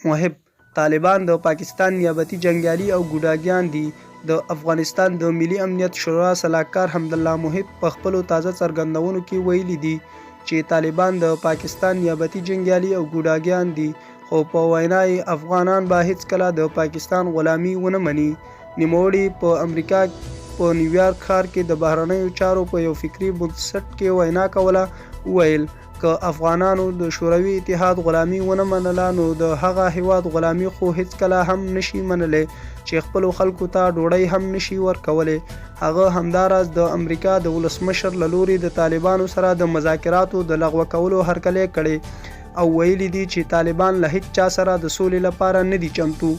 محب طالبان د پاکستان نیابتي جنګیالي او ګوډاګیان دي. د افغانستان د ملي امنیت شورا سلاکار حمدالله محب په خپلو تازه څرګندونو کې ویلي دي چې طالبان د پاکستان نیابتي جنګیالي او ګوډاګیان دي، خو په وینا یې افغانان به هیڅکله د پاکستان غلامي ونه مني. نوموړي په امریکا په نیویارک ښار کې د بهرنیو چارو په یو فکري بنسټ کې وینا کوله. ویل که افغانانو د شوروي اتحاد غلامي ونه منله نو د هغه هیواد غلامي خو هیڅکله هم نشي منلی چې خپلو خلکو ته ډوډۍ هم نشي ورکولی. هغه همداراز د امریکا د ولسمشر له لوري د طالبانو سره د مذاکراتو د لغوه کولو هرکلی کړی او ویلي دي چې طالبان له هیڅ چا سره د سولې لپاره نه دي چمتو.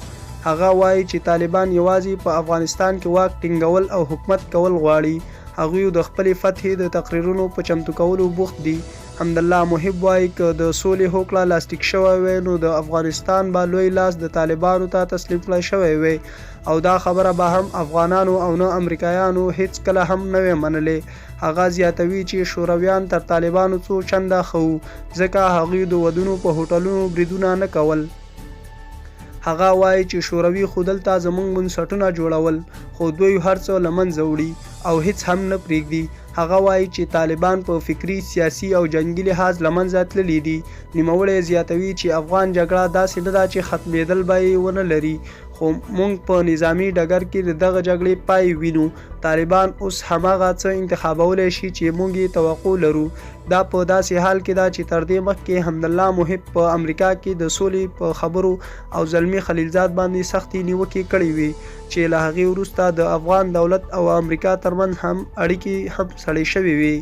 هغه وایي چې طالبان یوازې په افغانستان کې واک ټینګول او حکومت کول غواړي. هغوی د خپلې فتحې د تقریرونو په چمتو کولو بوخت دي. حمدالله محب وایي که د سولې هوکړه لاسلیک شوی وی نو د افغانستان به لوی لاس د طالبانو ته تسلیم کړی شوی وی او دا خبره به هم افغانانو او نه امریکایانو هیڅ کله هم نه وی منلې. هغه زیاتوي چې شورویان تر طالبانو څو چنده ښه وو ځکه هغوی د ودونو په هوټلونو بریدونه نه کول. هغه وایي چې شوروي خو دلته زموږ بنسټونه جوړول خو دوی هر څه له منځه وړي او هیڅ هم نه پرېږدي. هغه وایي چې طالبان په فکري، سیاسي او جنګي لحاظ له منځه تللي دي. نوموړی زیاتوي چې افغان جګړه داسې نه ده چې ختمېدل به یې ونه لري، خو موږ په نظامي ډګر کې د دغه جګړې پای وینو. طالبان اوس هماغه څه انتخابولی شي چې موږ یې توقع لرو. دا په داسې حال کې ده چې تر دې مخکې حمدالله محب په امریکا کې د سولې په خبرو او زلمي خلیلزاد باندې سختې نیوکې کړې وې چې له هغې وروسته د افغان دولت او امریکا ترمنځ هم اړیکې هم سړې شوې وې.